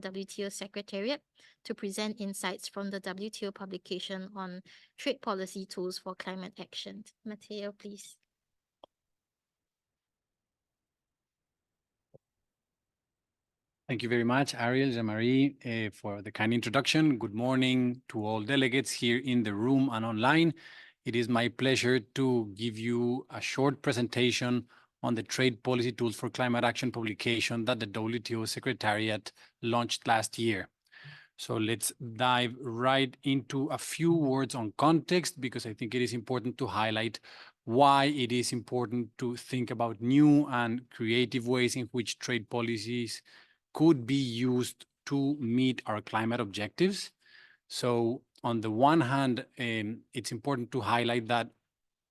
WTO Secretariat to present insights from the WTO publication on trade policy tools for climate action. Matteo, please. Thank you very much, Ariel, Jean-Marie, for the kind introduction. Good morning to all delegates here in the room and online. It is my pleasure to give you a short presentation on the Trade Policy Tools for Climate Action publication that the WTO Secretariat launched last year. So let's dive right into a few words on context, because I think it is important to highlight why it is important to think about new and creative ways in which trade policies could be used to meet our climate objectives. So on the one hand, it's important to highlight that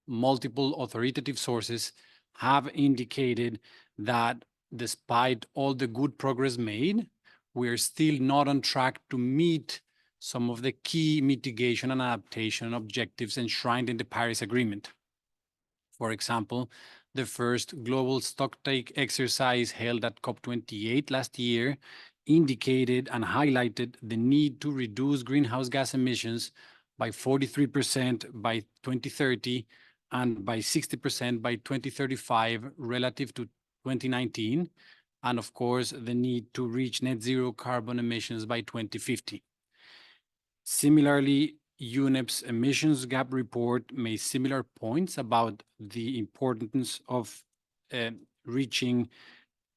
multiple authoritative sources have indicated that despite all the good progress made, we're still not on track to meet some of the key mitigation and adaptation objectives enshrined in the Paris Agreement. For example, the first global stocktake exercise held at COP28 last year indicated and highlighted the need to reduce greenhouse gas emissions by 43% by 2030 and by 60% by 2035 relative to 2019, and of course, the need to reach net zero carbon emissions by 2050. Similarly, UNEP's emissions gap report made similar points about the importance of reaching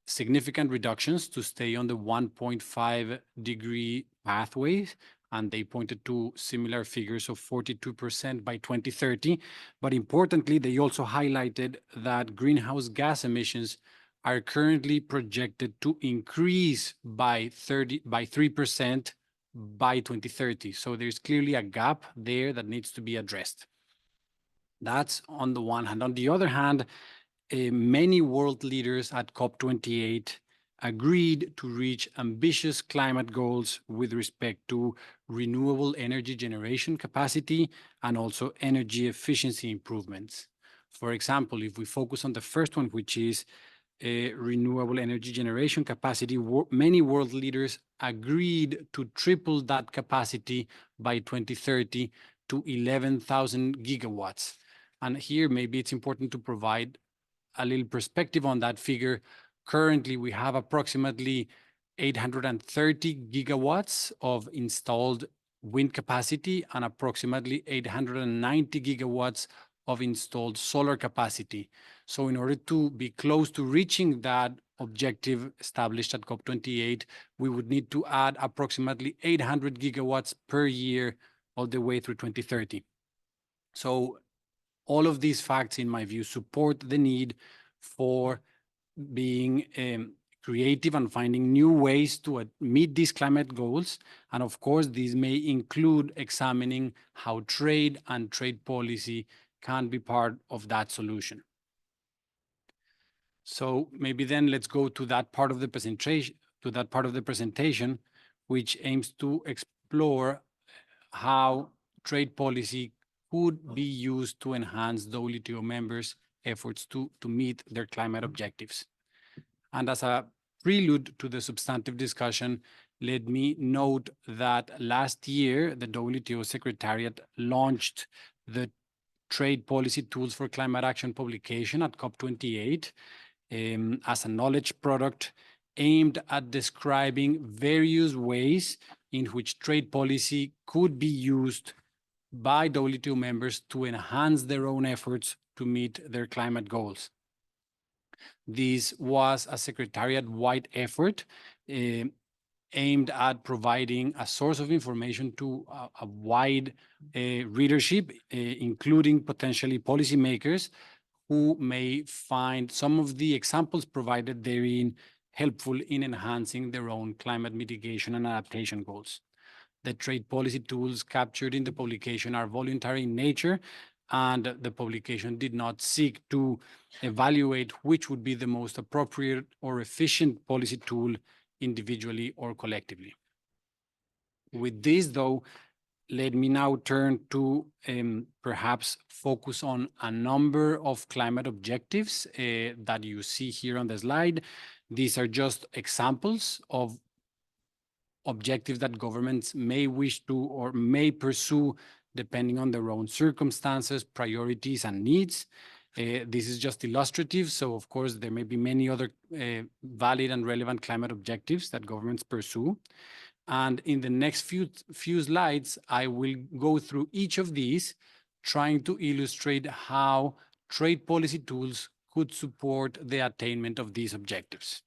significant reductions to stay on the 1.5 degree pathways, and they pointed to similar figures of 42% by 2030. But importantly, they also highlighted that greenhouse gas emissions are currently projected to increase by 3% by 2030. So there's clearly a gap there that needs to be addressed. That's on the one hand. On the other hand, many world leaders at COP28 agreed to reach ambitious climate goals with respect to renewable energy generation capacity and also energy efficiency improvements. For example, if we focus on the first one, which is renewable energy generation capacity, many world leaders agreed to triple that capacity by 2030 to 11,000 gigawatts. And here, maybe it's important to provide a little perspective on that figure. Currently, we have approximately 830 gigawatts of installed wind capacity and approximately 890 gigawatts of installed solar capacity. So in order to be close to reaching that objective established at COP28, we would need to add approximately 800 gigawatts per year all the way through 2030. So all of these facts, in my view, support the need for being creative and finding new ways to meet these climate goals. And of course, these may include examining how trade and trade policy can be part of that solution. So maybe then let's go to that part of the presentation, which aims to explore how trade policy could be used to enhance WTO members' efforts to meet their climate objectives. And as a prelude to the substantive discussion, let me note that last year, the WTO Secretariat launched the Trade Policy Tools for Climate Action publication at COP28 as a knowledge product aimed at describing various ways in which trade policy could be used by WTO members to enhance their own efforts to meet their climate goals. This was a Secretariat-wide effort aimed at providing a source of information to a wide readership, including potentially policymakers who may find some of the examples provided therein helpful in enhancing their own climate mitigation and adaptation goals. The trade policy tools captured in the publication are voluntary in nature, and the publication did not seek to evaluate which would be the most appropriate or efficient policy tool individually or collectively. With this, though, let me now turn to perhaps focus on a number of climate objectives that you see here on the slide. These are just examples of objectives that governments may wish to or may pursue depending on their own circumstances, priorities, and needs. This is just illustrative, so of course there may be many other valid and relevant climate objectives that governments pursue. And in the next few slides, I will go through each of these, trying to illustrate how trade policy tools could support the attainment of these objectives.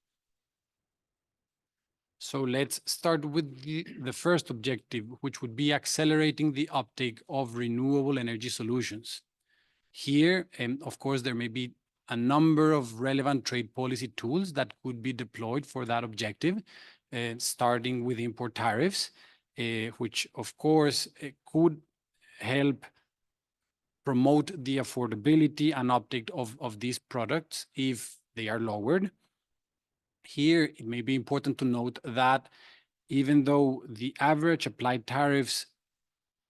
So let's start with the first objective, which would be accelerating the uptake of renewable energy solutions. Here, of course, there may be a number of relevant trade policy tools that could be deployed for that objective, starting with import tariffs, which of course could help promote the affordability and uptake of these products if they are lowered. Here, it may be important to note that even though the average applied tariffs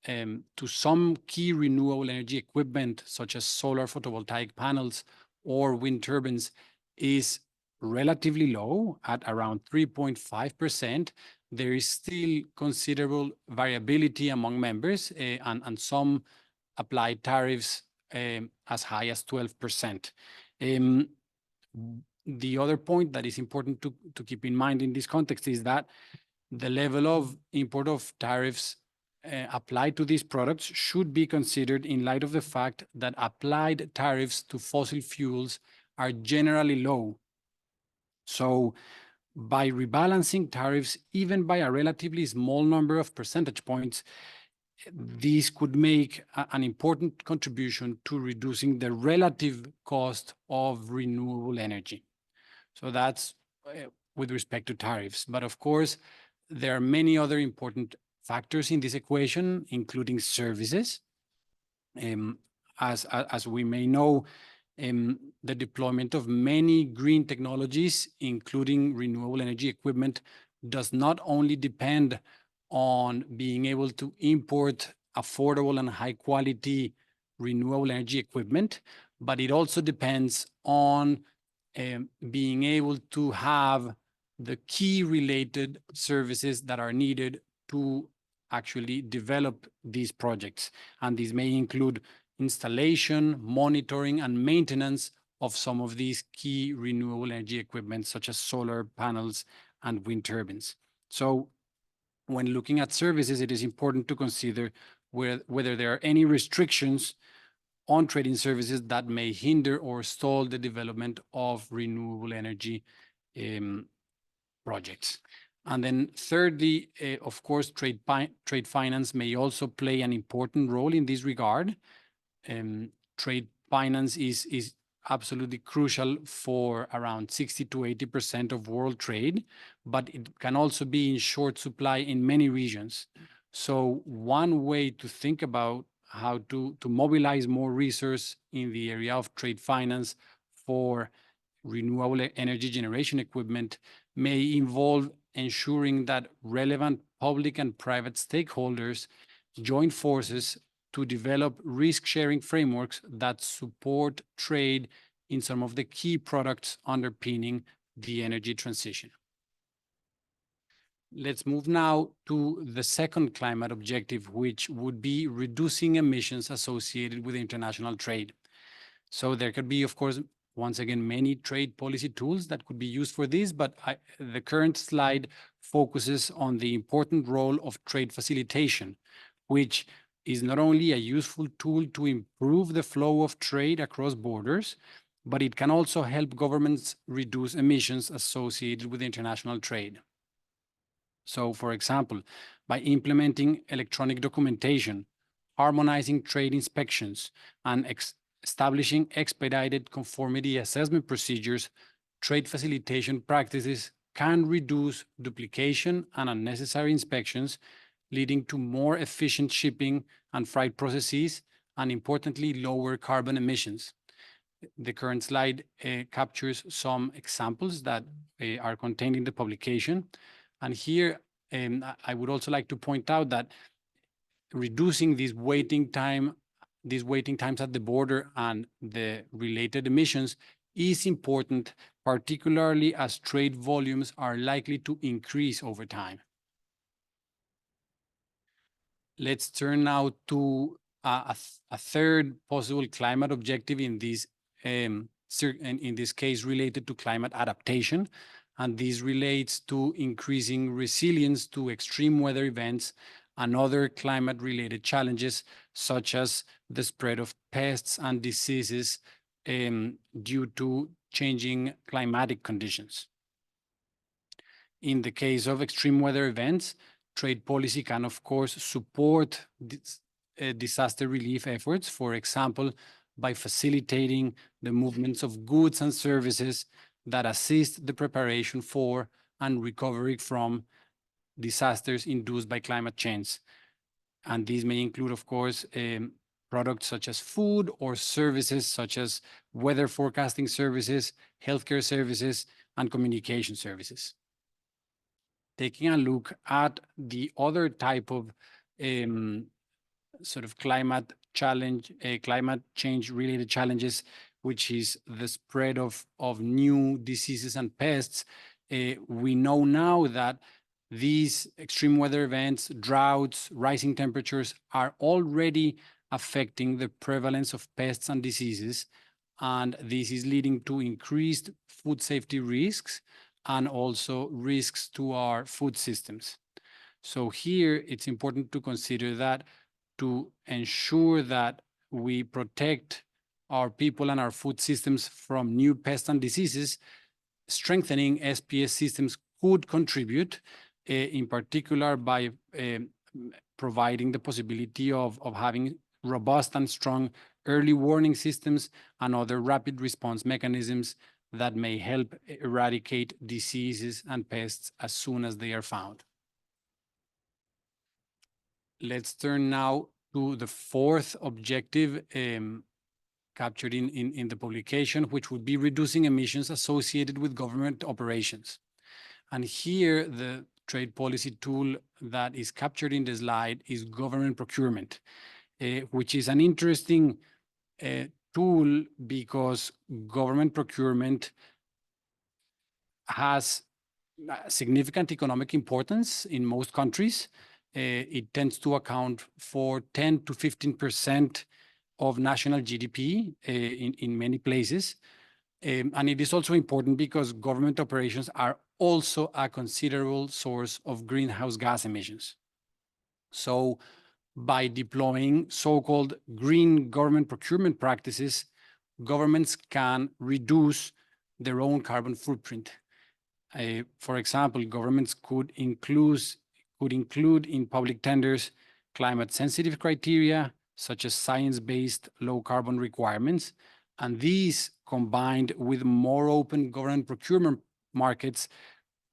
to some key renewable energy equipment, such as solar photovoltaic panels or wind turbines, is relatively low at around 3.5%, there is still considerable variability among members, and some applied tariffs as high as 12%. The other point that is important to keep in mind in this context is that the level of import of tariffs applied to these products should be considered in light of the fact that applied tariffs to fossil fuels are generally low. So by rebalancing tariffs, even by a relatively small number of percentage points, these could make an important contribution to reducing the relative cost of renewable energy. So that's with respect to tariffs. But of course, there are many other important factors in this equation, including services. As we may know, the deployment of many green technologies, including renewable energy equipment, does not only depend on being able to import affordable and high quality renewable energy equipment, but it also depends on being able to have the key related services that are needed to actually develop these projects. And these may include installation, monitoring, and maintenance of some of these key renewable energy equipment, such as solar panels and wind turbines. So when looking at services, it is important to consider whether there are any restrictions on trading services that may hinder or stall the development of renewable energy projects. And then thirdly, of course, trade finance may also play an important role in this regard. Trade finance is absolutely crucial for around 60 to 80% of world trade, but it can also be in short supply in many regions. So one way to think about how to mobilize more resources in the area of trade finance for renewable energy generation equipment may involve ensuring that relevant public and private stakeholders join forces to develop risk-sharing frameworks that support trade in some of the key products underpinning the energy transition. Let's move now to the second climate objective, which would be reducing emissions associated with international trade. So there could be, of course, once again, many trade policy tools that could be used for this, but the current slide focuses on the important role of trade facilitation, which is not only a useful tool to improve the flow of trade across borders, but it can also help governments reduce emissions associated with international trade. So, for example, by implementing electronic documentation, harmonizing trade inspections, and establishing expedited conformity assessment procedures, trade facilitation practices can reduce duplication and unnecessary inspections, leading to more efficient shipping and freight processes, and importantly, lower carbon emissions. The current slide captures some examples that are contained in the publication. And here, I would also like to point out that reducing these waiting times at the border and the related emissions is important, particularly as trade volumes are likely to increase over time. Let's turn now to a third possible climate objective in this in this case related to climate adaptation, and this relates to increasing resilience to extreme weather events and other climate-related challenges, such as the spread of pests and diseases due to changing climatic conditions. In the case of extreme weather events, trade policy can, of course, support disaster relief efforts, for example, by facilitating the movements of goods and services that assist the preparation for and recovery from disasters induced by climate change. And these may include, of course, products such as food or services such as weather forecasting services, healthcare services, and communication services. Taking a look at the other type of sort of climate change related challenges, which is the spread of new diseases and pests. We know now that these extreme weather events, droughts, rising temperatures are already affecting the prevalence of pests and diseases, and this is leading to increased food safety risks and also risks to our food systems. So here it's important to consider that to ensure that we protect our people and our food systems from new pests and diseases, strengthening SPS systems could contribute, in particular by providing the possibility of having robust and strong early warning systems and other rapid response mechanisms that may help eradicate diseases and pests as soon as they are found. Let's turn now to the fourth objective captured in the publication, which would be reducing emissions associated with government operations. And here, the trade policy tool that is captured in the slide is government procurement, which is an interesting tool because government procurement has significant economic importance in most countries. It tends to account for 10 to 15% of national GDP in many places. And it is also important because government operations are also a considerable source of greenhouse gas emissions. So by deploying so-called green government procurement practices, governments can reduce their own carbon footprint. For example, governments could include in public tenders climate-sensitive criteria, such as science-based low-carbon requirements, and these, combined with more open government procurement markets,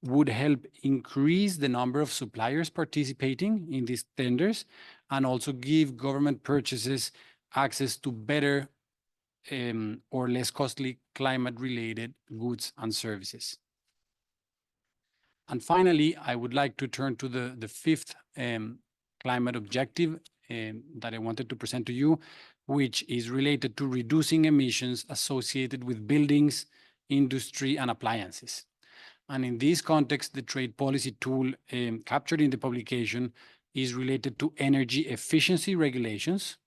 would help increase the number of suppliers participating in these tenders and also give government purchases access to better or less costly climate-related goods and services. And finally, I would like to turn to the fifth climate objective that I wanted to present to you, which is related to reducing emissions associated with buildings, industry, and appliances. And in this context, the trade policy tool captured in the publication is related to energy efficiency regulations,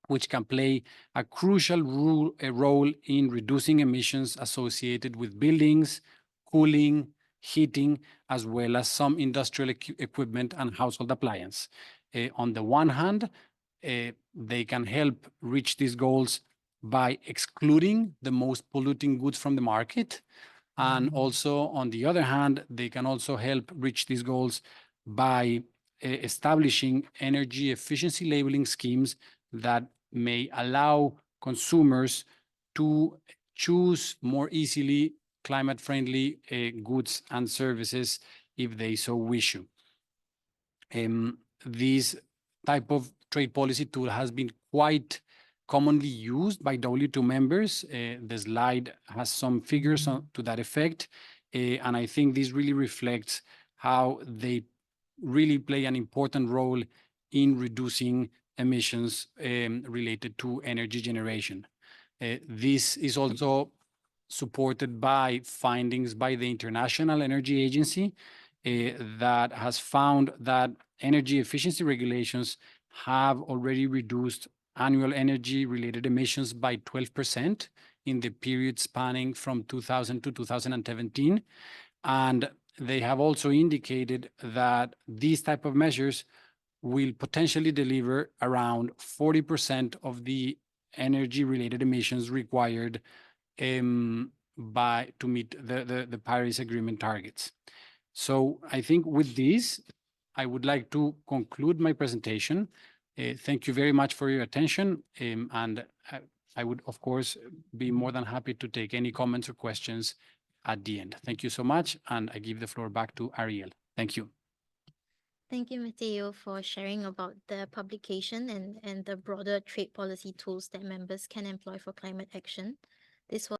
which can play a crucial role in reducing emissions associated with buildings, cooling, heating, as well as some industrial equipment and household appliance. On the one hand, they can help reach these goals by excluding the most polluting goods from the market. And also, on the other hand, they can also help reach these goals by establishing energy efficiency labeling schemes that may allow consumers to choose more easily climate-friendly goods and services if they so wish to. This type of trade policy tool has been quite commonly used by WTO members. The slide has some figures to that effect, and I think this really reflects how they really play an important role in reducing emissions related to energy generation. This is also supported by findings by the International Energy Agency that has found that energy efficiency regulations have already reduced annual energy-related emissions by 12% in the period spanning from 2000 to 2017. And they have also indicated that these type of measures will potentially deliver around 40% of the energy-related emissions required to meet the Paris Agreement targets. So I think with this, I would like to conclude my presentation. Thank you very much for your attention, and I would, of course, be more than happy to take any comments or questions at the end. Thank you so much, and I give the floor back to Ariel. Thank you. Thank you, Mateo, for sharing about the publication and the broader trade policy tools that members can employ for climate action. This was